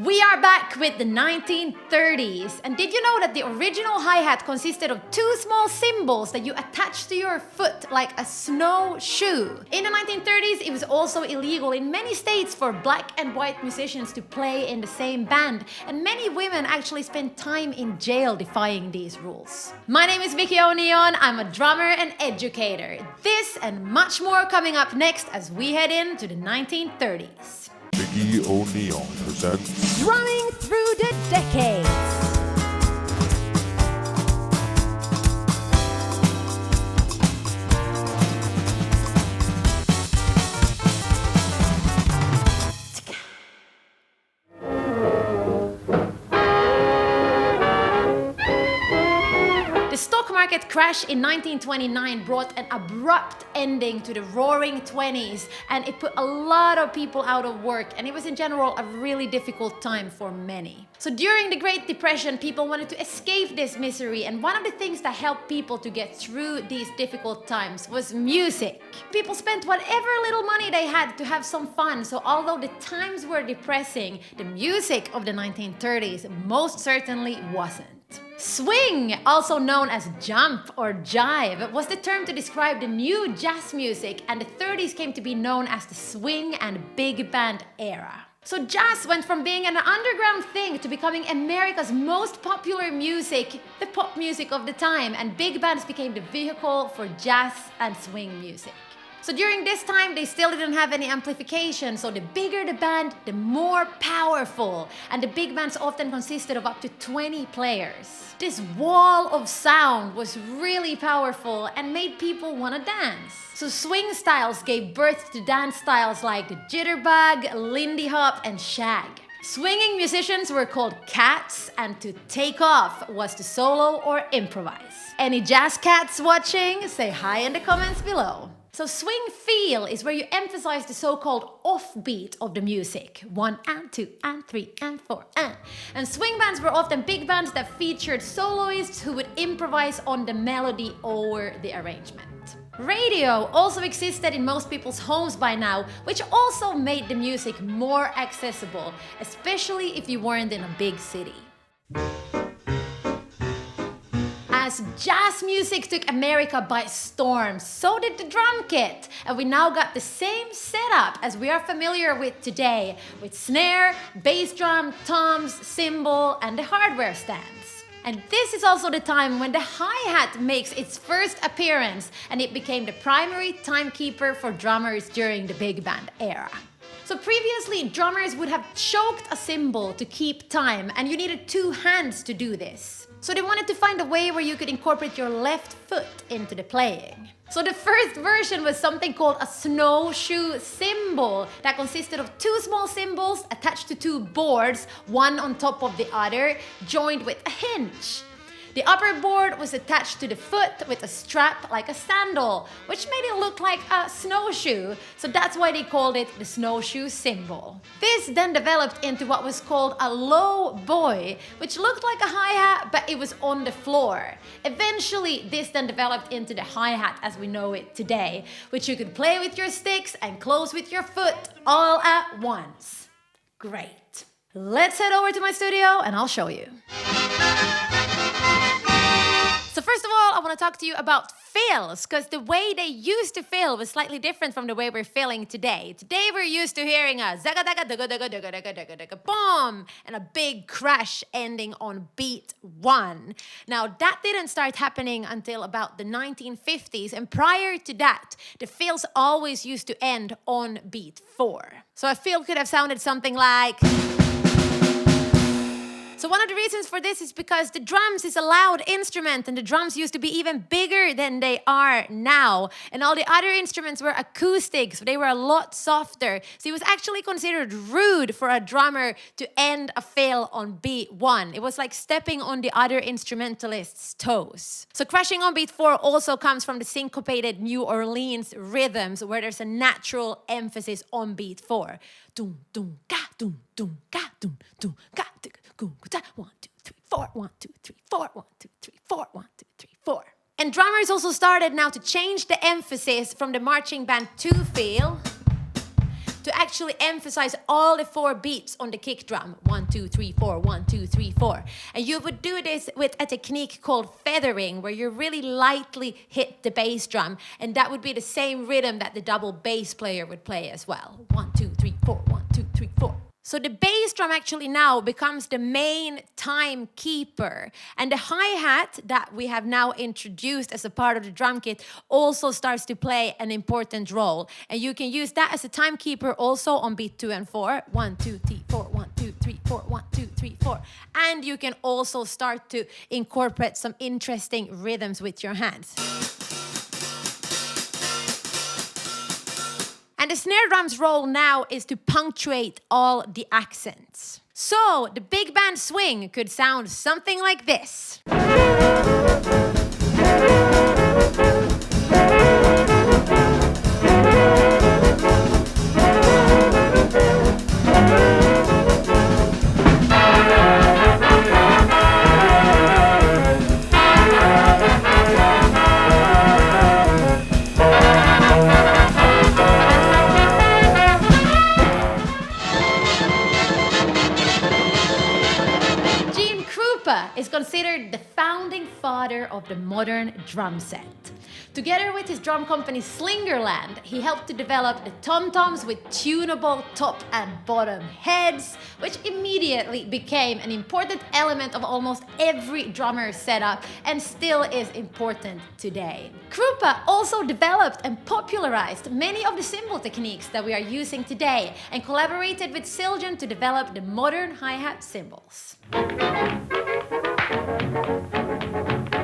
We are back with the 1930s. And did you know that the original hi-hat consisted of two small cymbals that you attach to your foot like a snowshoe? In the 1930s, it was also illegal in many states for black and white musicians to play in the same band, and many women actually spent time in jail defying these rules. My name is Vicky O'Neon. I'm a drummer and educator. This and much more coming up next as we head into the 1930s. Vicky O'Neon presents Drumming Through the Decades. The stock market crash in 1929 brought an abrupt ending to the roaring 20s, and it put a lot of people out of work, and it was in general a really difficult time for many. So during the Great Depression, people wanted to escape this misery, and one of the things that helped people to get through these difficult times was music. People spent whatever little money they had to have some fun, so although the times were depressing, the music of the 1930s most certainly wasn't. Swing, also known as jump or jive, was the term to describe the new jazz music, and the 30s came to be known as the swing and big band era. So jazz went from being an underground thing to becoming America's most popular music, the pop music of the time, and big bands became the vehicle for jazz and swing music. So during this time, they still didn't have any amplification, so the bigger the band, the more powerful, and the big bands often consisted of up to 20 players. This wall of sound was really powerful and made people want to dance. So swing styles gave birth to dance styles like the jitterbug, lindy hop, and shag. Swinging musicians were called cats, and to take off was to solo or improvise. Any jazz cats watching? Say hi in the comments below. So swing feel is where you emphasize the so-called offbeat of the music. 1 and 2 and 3 and 4 and. And swing bands were often big bands that featured soloists who would improvise on the melody over the arrangement. Radio also existed in most people's homes by now, which also made the music more accessible, especially if you weren't in a big city. As jazz music took America by storm, so did the drum kit, and we now got the same setup as we are familiar with today, with snare, bass drum, toms, cymbal, and the hardware stands. And this is also the time when the hi-hat makes its first appearance, and it became the primary timekeeper for drummers during the big band era. So previously, drummers would have choked a cymbal to keep time, and you needed two hands to do this. So they wanted to find a way where you could incorporate your left foot into the playing. So the first version was something called a snowshoe cymbal that consisted of two small cymbals attached to two boards, one on top of the other, joined with a hinge. The upper board was attached to the foot with a strap like a sandal, which made it look like a snowshoe, so that's why they called it the snowshoe cymbal. This then developed into what was called a low boy, which looked like a hi-hat, but it was on the floor. Eventually, this then developed into the hi-hat as we know it today, which you could play with your sticks and close with your foot all at once. Great. Let's head over to my studio and I'll show you. So first of all, I want to talk to you about fills, because the way they used to fill was slightly different from the way we're filling today. Today we're used to hearing a zaga daga daga daga daga daga daga daga boom and a big crash ending on beat 1. Now that didn't start happening until about the 1950s, and prior to that, the fills always used to end on beat 4. So a fill could have sounded something like... So one of the reasons for this is because the drums is a loud instrument, and the drums used to be even bigger than they are now. And all the other instruments were acoustic, so they were a lot softer. So it was actually considered rude for a drummer to end a fill on beat 1. It was like stepping on the other instrumentalists' toes. So crashing on beat 4 also comes from the syncopated New Orleans rhythms, where there's a natural emphasis on beat 4. Dum dum ga dum dum ga dum dum ga. 1, 2, 3, 4, 1, 2, 3, 4, 1, 2, 3, 4, 1, 2, 3, 4. And drummers also started now to change the emphasis from the marching band 2 feel to actually actually emphasize all the 4 beats on the kick drum. 1, 2, 3, 4, 1, 2, 3, 4. And you would do this with a technique called feathering, where you really lightly hit the bass drum. And that would be the same rhythm that the double bass player would play as well. 1, 2, 3, 4, 1, 2, 3, 4. So the bass drum actually now becomes the main timekeeper. And the hi-hat that we have now introduced as a part of the drum kit also starts to play an important role. And you can use that as a timekeeper also on beat 2 and 4. 1, 2, 3, 4, 1, 2, 3, 4, 1, 2, 3, 4. And you can also start to incorporate some interesting rhythms with your hands. And the snare drum's role now is to punctuate all the accents. So the big band swing could sound something like this. Is considered the founding father of the modern drum set. Together with his drum company Slingerland, he helped to develop the tom-toms with tunable top and bottom heads, which immediately became an important element of almost every drummer's setup and still is important today. Krupa also developed and popularized many of the cymbal techniques that we are using today and collaborated with Zildjian to develop the modern hi-hat cymbals.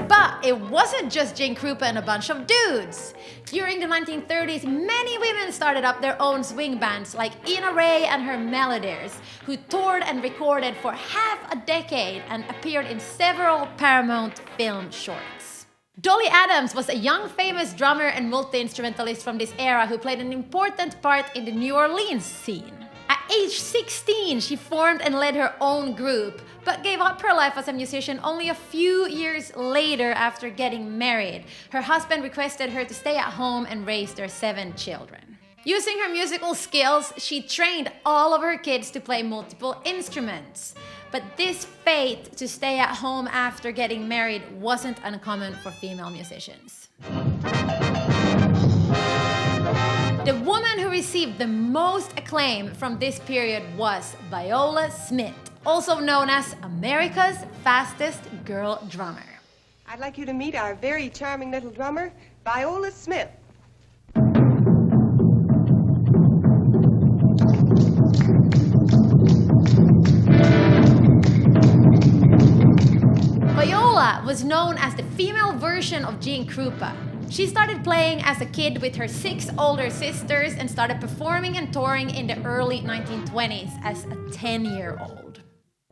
But it wasn't just Jane Krupa and a bunch of dudes. During the 1930s, many women started up their own swing bands like Ina Ray and her Melodies, who toured and recorded for half a decade and appeared in several Paramount film shorts. Dolly Adams was a young famous drummer and multi-instrumentalist from this era who played an important part in the New Orleans scene. At age 16, she formed and led her own group, but gave up her life as a musician only a few years later after getting married. Her husband requested her to stay at home and raise their 7 children. Using her musical skills, she trained all of her kids to play multiple instruments. But this fate to stay at home after getting married wasn't uncommon for female musicians. The woman who received the most acclaim from this period was Viola Smith, also known as America's fastest girl drummer. I'd like you to meet our very charming little drummer, Viola Smith. Viola was known as the female version of Jane Krupa. She started playing as a kid with her 6 older sisters and started performing and touring in the early 1920s as a 10-year-old.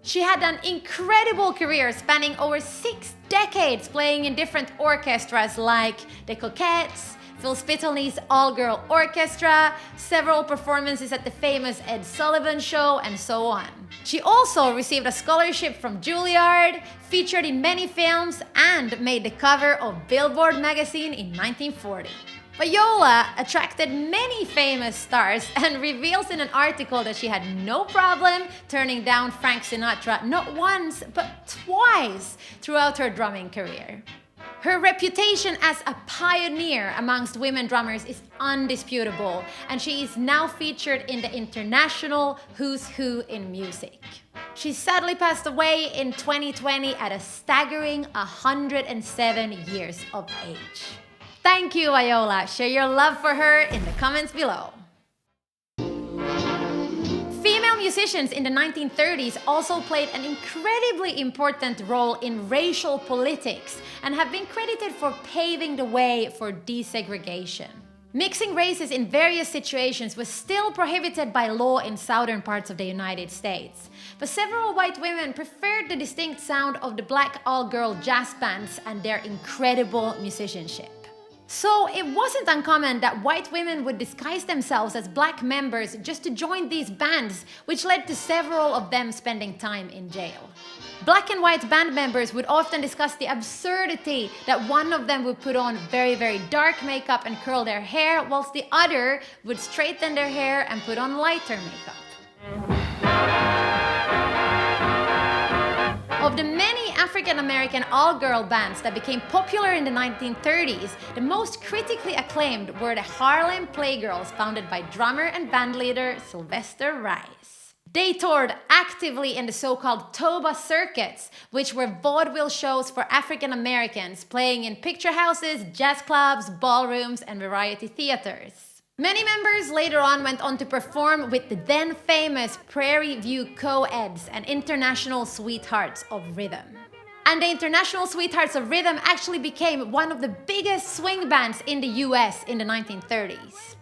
She had an incredible career spanning over 6 decades playing in different orchestras like the Coquettes, Phil Spittley's all-girl orchestra, several performances at the famous Ed Sullivan Show, and so on. She also received a scholarship from Juilliard, featured in many films, and made the cover of Billboard magazine in 1940. Viola attracted many famous stars and reveals in an article that she had no problem turning down Frank Sinatra not once, but twice throughout her drumming career. Her reputation as a pioneer amongst women drummers is undisputable, and she is now featured in the international Who's Who in Music. She sadly passed away in 2020 at a staggering 107 years of age. Thank you, Viola. Share your love for her in the comments below. Female musicians in the 1930s also played an incredibly important role in racial politics and have been credited for paving the way for desegregation. Mixing races in various situations was still prohibited by law in southern parts of the United States, but several white women preferred the distinct sound of the black all-girl jazz bands and their incredible musicianship. So it wasn't uncommon that white women would disguise themselves as black members just to join these bands, which led to several of them spending time in jail. Black and white band members would often discuss the absurdity that one of them would put on very, very dark makeup and curl their hair, whilst the other would straighten their hair and put on lighter makeup. Of the many African-American all-girl bands that became popular in the 1930s, the most critically acclaimed were the Harlem Playgirls, founded by drummer and bandleader Sylvester Rice. They toured actively in the so-called Toba circuits, which were vaudeville shows for African Americans, playing in picture houses, jazz clubs, ballrooms, and variety theaters. Many members later on went on to perform with the then famous Prairie View Co-Eds and International Sweethearts of Rhythm. And the International Sweethearts of Rhythm actually became one of the biggest swing bands in the US in the 1930s.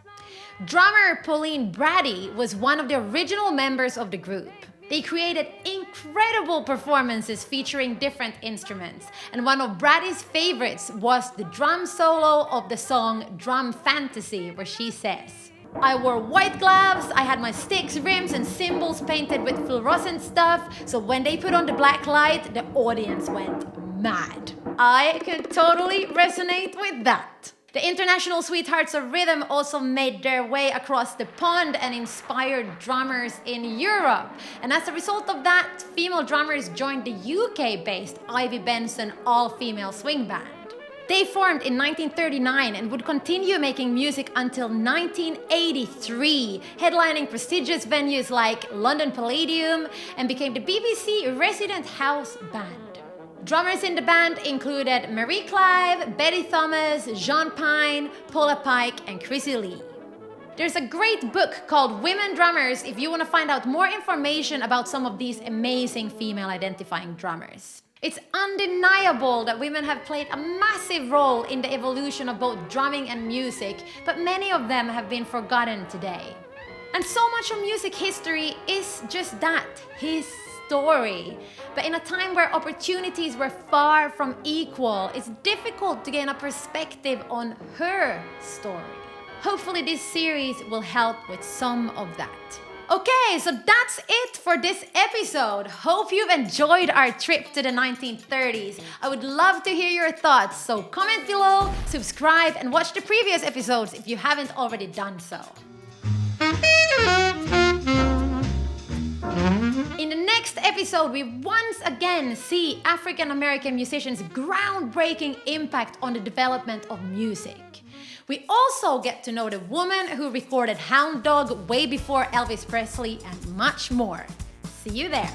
Drummer Pauline Brady was one of the original members of the group. They created incredible performances featuring different instruments, and one of Brady's favorites was the drum solo of the song Drum Fantasy, where she says, "I wore white gloves, I had my sticks, rims, and cymbals painted with fluorescent stuff, so when they put on the black light, the audience went mad." I could totally resonate with that. The International Sweethearts of Rhythm also made their way across the pond and inspired drummers in Europe. And as a result of that, female drummers joined the UK-based Ivy Benson all-female swing band. They formed in 1939 and would continue making music until 1983, headlining prestigious venues like London Palladium, and became the BBC resident house band. Drummers in the band included Marie Clive, Betty Thomas, John Pine, Paula Pike, and Chrissy Lee. There's a great book called Women Drummers if you want to find out more information about some of these amazing female-identifying drummers. It's undeniable that women have played a massive role in the evolution of both drumming and music, but many of them have been forgotten today. And so much of music history is just that, his story. But in a time where opportunities were far from equal, it's difficult to gain a perspective on her story. Hopefully this series will help with some of that. Okay, so that's it for this episode. Hope you've enjoyed our trip to the 1930s. I would love to hear your thoughts, so comment below, subscribe, and watch the previous episodes if you haven't already done so. In the next episode, we once again see African American musicians' groundbreaking impact on the development of music. We also get to know the woman who recorded Hound Dog way before Elvis Presley and much more. See you there!